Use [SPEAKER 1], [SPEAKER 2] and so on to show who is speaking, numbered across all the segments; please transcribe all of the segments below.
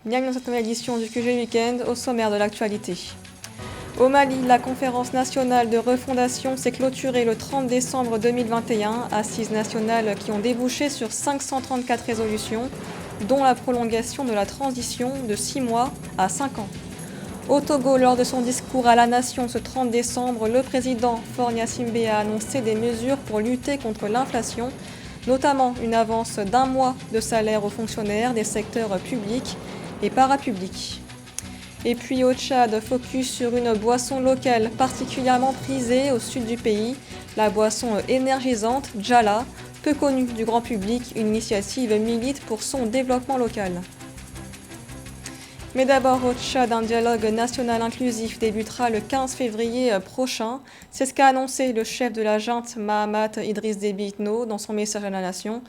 [SPEAKER 1] Bienvenue dans cette nouvelle édition du QG Weekend, au sommaire de l'actualité. Au Mali, la conférence nationale de refondation s'est clôturée le 30 décembre 2021, assises nationales qui ont débouché sur 534 résolutions, dont la prolongation de la transition de 6 mois à 5 ans. Au Togo, lors de son discours à la nation ce 30 décembre, le président Faure Gnassingbé a annoncé des mesures pour lutter contre l'inflation, notamment une avance d'1 mois de salaire aux fonctionnaires des secteurs publics et parapublics. Et puis au Tchad, focus sur une boisson locale particulièrement prisée au sud du pays, la boisson énergisante Djala, peu connue du grand public, une initiative milite pour son développement local. Mais d'abord au Tchad, un dialogue national inclusif débutera le 15 février prochain. C'est ce qu'a annoncé le chef de la junte Mahamat Idriss Déby Itno dans son message à la nation.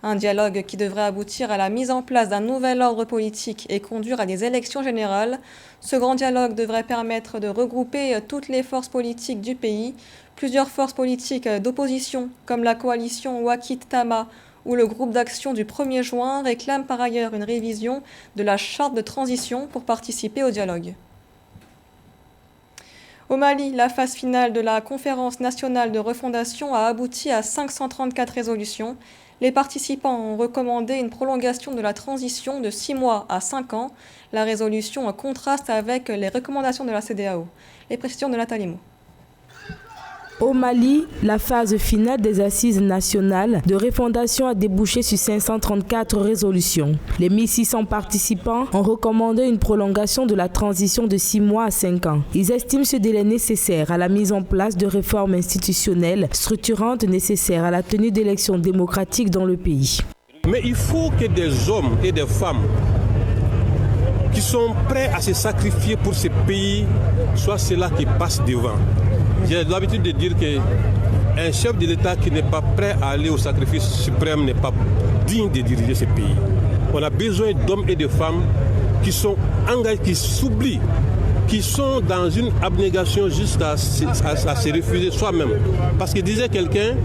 [SPEAKER 1] Un dialogue qui devrait aboutir à la mise en place d'un nouvel ordre politique et conduire à des élections générales. Ce grand dialogue devrait permettre de regrouper toutes les forces politiques du pays. Plusieurs forces politiques d'opposition, comme la coalition Wakit Tama ou le groupe d'action du 1er juin, réclament par ailleurs une révision de la charte de transition pour participer au dialogue. Au Mali, la phase finale de la conférence nationale de refondation a abouti à 534 résolutions. Les participants ont recommandé une prolongation de la transition de 6 mois à 5 ans. La résolution contraste avec les recommandations de la CEDEAO. Les précisions de Nathalie Mo.
[SPEAKER 2] Au Mali, la phase finale des assises nationales de refondation a débouché sur 534 résolutions. Les 1600 participants ont recommandé une prolongation de la transition de 6 mois à 5 ans. Ils estiment ce délai nécessaire à la mise en place de réformes institutionnelles structurantes nécessaires à la tenue d'élections démocratiques dans le pays.
[SPEAKER 3] Mais il faut que des hommes et des femmes qui sont prêts à se sacrifier pour ce pays soient ceux-là qui passent devant. J'ai l'habitude de dire qu'un chef de l'État qui n'est pas prêt à aller au sacrifice suprême n'est pas digne de diriger ce pays. On a besoin d'hommes et de femmes qui sont engagés, qui s'oublient, qui sont dans une abnégation jusqu'à se refuser soi-même. Parce que disait quelqu'un,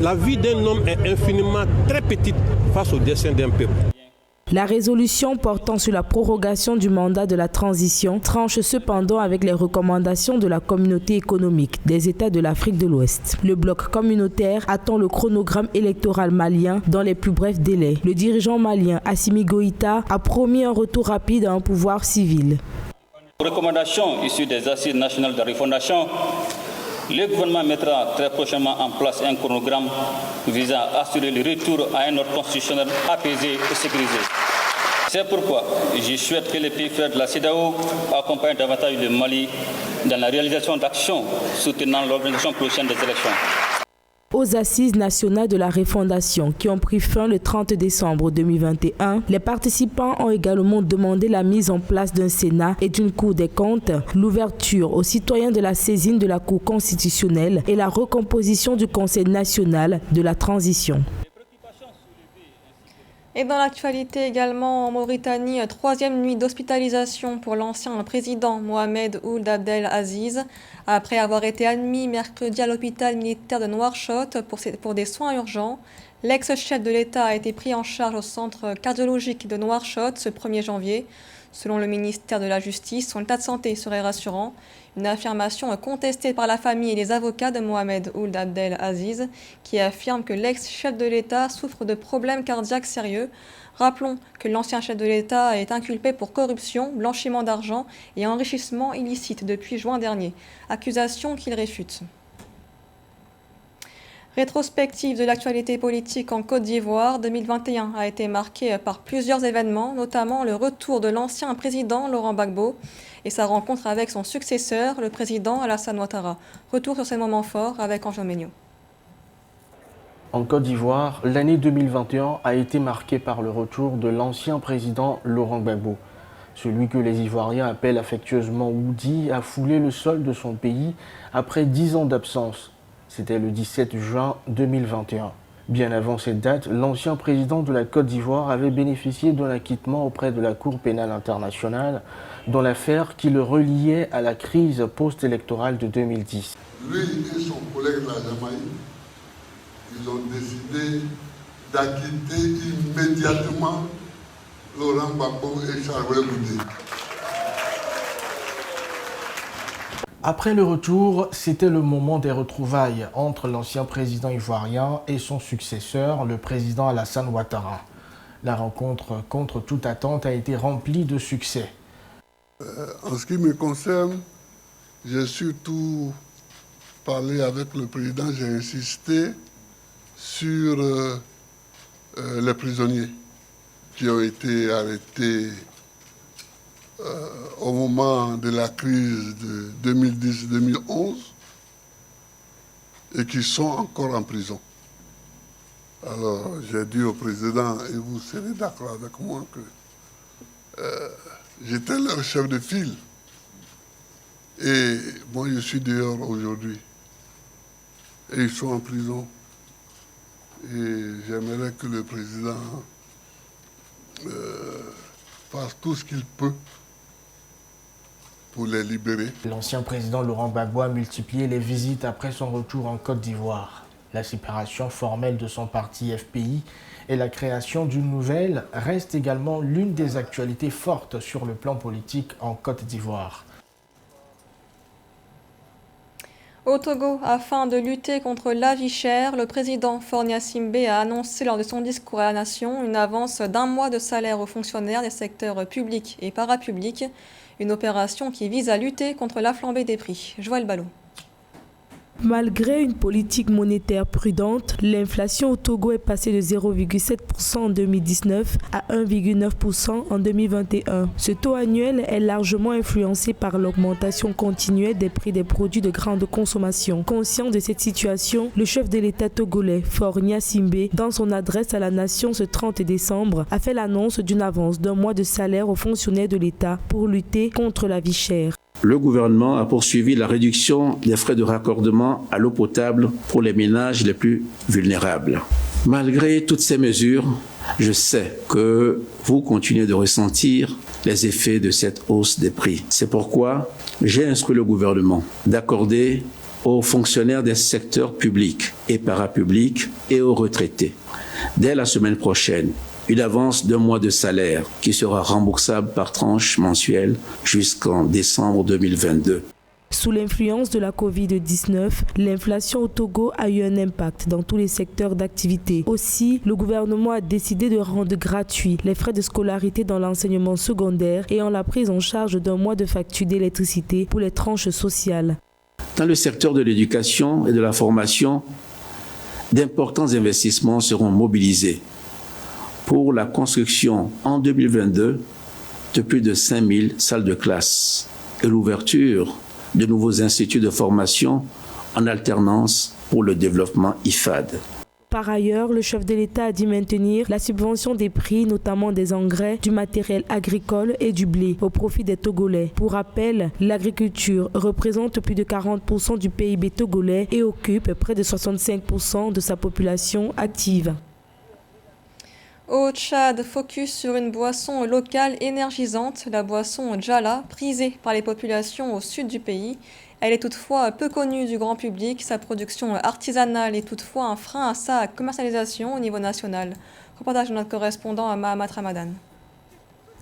[SPEAKER 3] la vie d'un homme est infiniment très petite face au dessein d'un peuple.
[SPEAKER 2] La résolution portant sur la prorogation du mandat de la transition tranche cependant avec les recommandations de la communauté économique des États de l'Afrique de l'Ouest. Le bloc communautaire attend le chronogramme électoral malien dans les plus brefs délais. Le dirigeant malien Assimi Goïta a promis un retour rapide à un pouvoir civil.
[SPEAKER 4] Recommandations issues des assises nationales de refondation, le gouvernement mettra très prochainement en place un chronogramme visant à assurer le retour à un ordre constitutionnel apaisé et sécurisé. C'est pourquoi je souhaite que les pays frères de la CEDEAO accompagnent davantage le Mali dans la réalisation d'actions soutenant l'organisation prochaine des élections.
[SPEAKER 2] Aux assises nationales de la refondation qui ont pris fin le 30 décembre 2021, les participants ont également demandé la mise en place d'un Sénat et d'une Cour des comptes, l'ouverture aux citoyens de la saisine de la Cour constitutionnelle et la recomposition du Conseil national de la transition.
[SPEAKER 1] Et dans l'actualité également, en Mauritanie, 3e nuit d'hospitalisation pour l'ancien président Mohamed Ould Abdel Aziz. Après avoir été admis mercredi à l'hôpital militaire de Nouakchott pour des soins urgents, l'ex-chef de l'État a été pris en charge au centre cardiologique de Nouakchott ce 1er janvier. Selon le ministère de la Justice, son état de santé serait rassurant. Une affirmation contestée par la famille et les avocats de Mohamed Ould Abdel Aziz, qui affirment que l'ex-chef de l'État souffre de problèmes cardiaques sérieux. Rappelons que l'ancien chef de l'État est inculpé pour corruption, blanchiment d'argent et enrichissement illicite depuis juin dernier, accusation qu'il réfute. Rétrospective de l'actualité politique en Côte d'Ivoire, 2021 a été marquée par plusieurs événements, notamment le retour de l'ancien président Laurent Gbagbo et sa rencontre avec son successeur, le président Alassane Ouattara. Retour sur ces moments forts avec Ange Méniot.
[SPEAKER 5] En Côte d'Ivoire, l'année 2021 a été marquée par le retour de l'ancien président Laurent Gbagbo. Celui que les Ivoiriens appellent affectueusement Woody a foulé le sol de son pays après 10 ans d'absence. C'était le 17 juin 2021. Bien avant cette date, l'ancien président de la Côte d'Ivoire avait bénéficié d'un acquittement auprès de la Cour pénale internationale dans l'affaire qui le reliait à la crise post-électorale de 2010.
[SPEAKER 6] Lui et son collègue de la Jamaïque, ils ont décidé d'acquitter immédiatement Laurent Gbagbo et Charles Goudé.
[SPEAKER 5] Après le retour, c'était le moment des retrouvailles entre l'ancien président ivoirien et son successeur, le président Alassane Ouattara. La rencontre, contre toute attente, a été remplie de succès.
[SPEAKER 6] En ce qui me concerne, j'ai surtout parlé avec le président, j'ai insisté sur les prisonniers qui ont été arrêtés au moment de la crise de 2010-2011 et qui sont encore en prison. Alors j'ai dit au président, et vous serez d'accord avec moi, que j'étais leur chef de file. Et moi je suis dehors aujourd'hui. Et ils sont en prison. Et j'aimerais que le président fasse tout ce qu'il peut pour les libérer.
[SPEAKER 5] L'ancien président Laurent Gbagbo a multiplié les visites après son retour en Côte d'Ivoire. La séparation formelle de son parti FPI et la création d'une nouvelle reste également l'une des actualités fortes sur le plan politique en Côte d'Ivoire.
[SPEAKER 1] Au Togo, afin de lutter contre la vie chère, le président Faure Gnassingbé a annoncé lors de son discours à la nation une avance d'1 mois de salaire aux fonctionnaires des secteurs publics et parapublics, une opération qui vise à lutter contre la flambée des prix. Joël Ballot.
[SPEAKER 2] Malgré une politique monétaire prudente, l'inflation au Togo est passée de 0,7% en 2019 à 1,9% en 2021. Ce taux annuel est largement influencé par l'augmentation continuelle des prix des produits de grande consommation. Conscient de cette situation, le chef de l'État togolais, Faure Gnassingbé, dans son adresse à la nation ce 30 décembre, a fait l'annonce d'une avance d'1 mois de salaire aux fonctionnaires de l'État pour lutter contre la vie chère.
[SPEAKER 7] Le gouvernement a poursuivi la réduction des frais de raccordement à l'eau potable pour les ménages les plus vulnérables. Malgré toutes ces mesures, je sais que vous continuez de ressentir les effets de cette hausse des prix. C'est pourquoi j'ai instruit le gouvernement d'accorder aux fonctionnaires des secteurs publics et parapublics et aux retraités, dès la semaine prochaine, une avance d'1 mois de salaire qui sera remboursable par tranche mensuelle jusqu'en décembre 2022.
[SPEAKER 2] Sous l'influence de la Covid-19, l'inflation au Togo a eu un impact dans tous les secteurs d'activité. Aussi, le gouvernement a décidé de rendre gratuits les frais de scolarité dans l'enseignement secondaire et en la prise en charge d'1 mois de facture d'électricité pour les tranches sociales.
[SPEAKER 7] Dans le secteur de l'éducation et de la formation, d'importants investissements seront mobilisés pour la construction en 2022 de plus de 5000 salles de classe et l'ouverture de nouveaux instituts de formation en alternance pour le développement IFAD.
[SPEAKER 2] Par ailleurs, le chef de l'État a dit maintenir la subvention des prix, notamment des engrais, du matériel agricole et du blé, au profit des Togolais. Pour rappel, l'agriculture représente plus de 40% du PIB togolais et occupe près de 65% de sa population active.
[SPEAKER 1] Au Tchad, focus sur une boisson locale énergisante, la boisson Djala, prisée par les populations au sud du pays. Elle est toutefois peu connue du grand public. Sa production artisanale est toutefois un frein à sa commercialisation au niveau national. Reportage de notre correspondant à Mahamat Ramadan.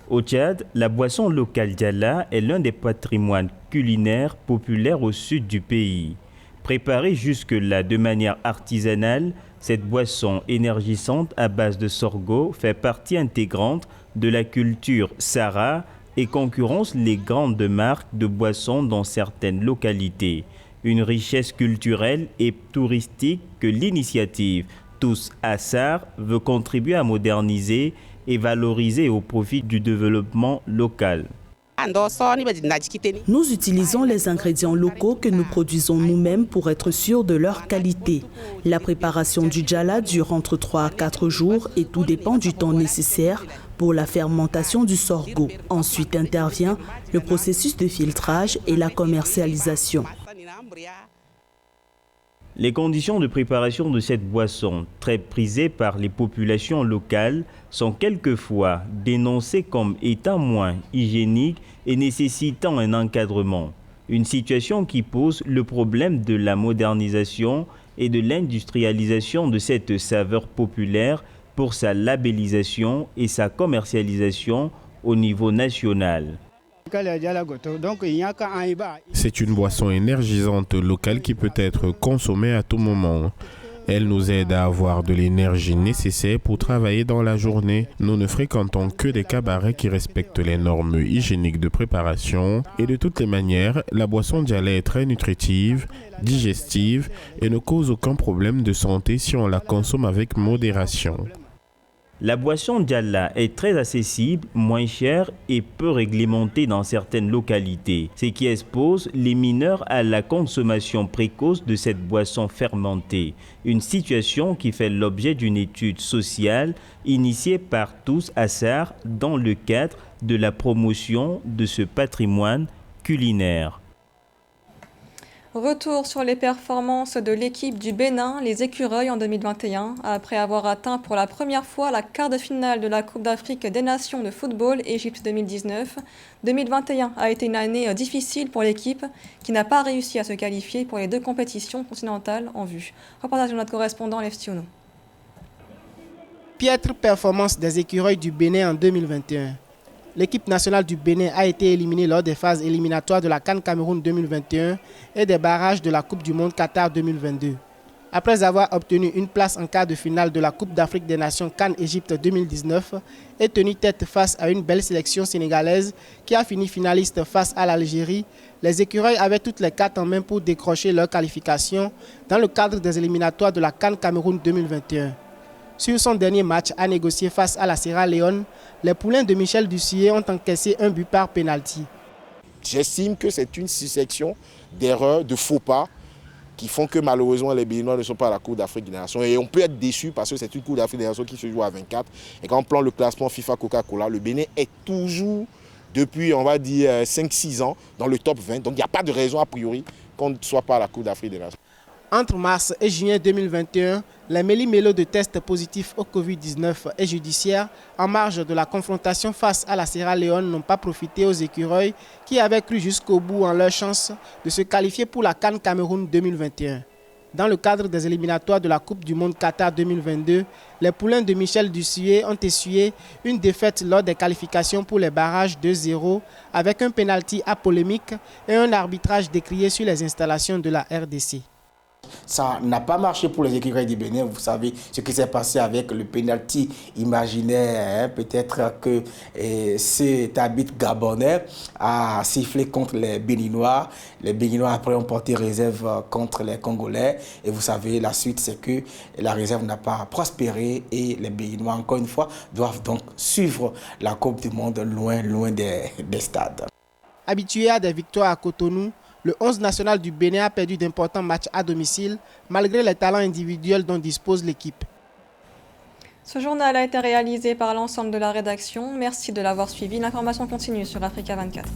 [SPEAKER 8] Au Tchad, la boisson locale Djala est l'un des patrimoines culinaires populaires au sud du pays. Préparée jusque-là de manière artisanale, cette boisson énergisante à base de sorgho fait partie intégrante de la culture Sahara et concurrence les grandes marques de boissons dans certaines localités. Une richesse culturelle et touristique que l'initiative Tous Assar veut contribuer à moderniser et valoriser au profit du développement local.
[SPEAKER 9] Nous utilisons les ingrédients locaux que nous produisons nous-mêmes pour être sûrs de leur qualité. La préparation du djala dure entre 3 à 4 jours et tout dépend du temps nécessaire pour la fermentation du sorgho. Ensuite intervient le processus de filtrage et la commercialisation.
[SPEAKER 8] Les conditions de préparation de cette boisson, très prisée par les populations locales, sont quelquefois dénoncées comme étant moins hygiéniques et nécessitant un encadrement. Une situation qui pose le problème de la modernisation et de l'industrialisation de cette saveur populaire pour sa labellisation et sa commercialisation au niveau national.
[SPEAKER 10] C'est une boisson énergisante locale qui peut être consommée à tout moment. Elle nous aide à avoir de l'énergie nécessaire pour travailler dans la journée. Nous ne fréquentons que des cabarets qui respectent les normes hygiéniques de préparation. Et de toutes les manières, la boisson Djala est très nutritive, digestive et ne cause aucun problème de santé si on la consomme avec modération.
[SPEAKER 8] La boisson Djala est très accessible, moins chère et peu réglementée dans certaines localités, ce qui expose les mineurs à la consommation précoce de cette boisson fermentée, une situation qui fait l'objet d'une étude sociale initiée par Tous Assar dans le cadre de la promotion de ce patrimoine culinaire.
[SPEAKER 1] Retour sur les performances de l'équipe du Bénin, les Écureuils en 2021, après avoir atteint pour la première fois la quart de finale de la Coupe d'Afrique des Nations de football Égypte 2019. 2021 a été une année difficile pour l'équipe qui n'a pas réussi à se qualifier pour les deux compétitions continentales en vue. Reportage de notre correspondant Leftiono.
[SPEAKER 11] Piètre performance des Écureuils du Bénin en 2021. L'équipe nationale du Bénin a été éliminée lors des phases éliminatoires de la CAN Cameroun 2021 et des barrages de la Coupe du Monde Qatar 2022. Après avoir obtenu une place en quart de finale de la Coupe d'Afrique des Nations CAN Égypte 2019 et tenu tête face à une belle sélection sénégalaise qui a fini finaliste face à l'Algérie, les Écureuils avaient toutes les cartes en main pour décrocher leur qualification dans le cadre des éliminatoires de la CAN Cameroun 2021. Sur son dernier match à négocier face à la Sierra Leone, les poulains de Michel Dussuyer ont encaissé un but par pénalty.
[SPEAKER 12] J'estime que c'est une succession d'erreurs, de faux pas qui font que malheureusement les Béninois ne sont pas à la Coupe d'Afrique des Nations. Et on peut être déçu parce que c'est une Coupe d'Afrique des Nations qui se joue à 24. Et quand on prend le classement FIFA Coca-Cola, le Bénin est toujours, depuis on va dire 5-6 ans, dans le top 20. Donc il n'y a pas de raison a priori qu'on ne soit pas à la Coupe d'Afrique des Nations.
[SPEAKER 11] Entre mars et juillet 2021, les méli-mélos de tests positifs au Covid-19 et judiciaires en marge de la confrontation face à la Sierra Leone n'ont pas profité aux Écureuils qui avaient cru jusqu'au bout en leur chance de se qualifier pour la CAN Cameroun 2021. Dans le cadre des éliminatoires de la Coupe du Monde Qatar 2022, les poulains de Michel Dussuyer ont essuyé une défaite lors des qualifications pour les barrages 2-0 avec un pénalty à polémique et un arbitrage décrié sur les installations de la RDC.
[SPEAKER 13] Ça n'a pas marché pour les Écureuils du Bénin. Vous savez ce qui s'est passé avec le pénalty imaginaire. Hein? Peut-être que cet arbitre gabonais a sifflé contre les Béninois. Les Béninois après ont porté réserve contre les Congolais. Et vous savez, la suite, c'est que la réserve n'a pas prospéré. Et les Béninois, encore une fois, doivent donc suivre la Coupe du Monde loin des stades.
[SPEAKER 11] Habitué à des victoires à Cotonou, le 11 national du Bénin a perdu d'importants matchs à domicile, malgré les talents individuels dont dispose l'équipe.
[SPEAKER 1] Ce journal a été réalisé par l'ensemble de la rédaction. Merci de l'avoir suivi. L'information continue sur Africa 24.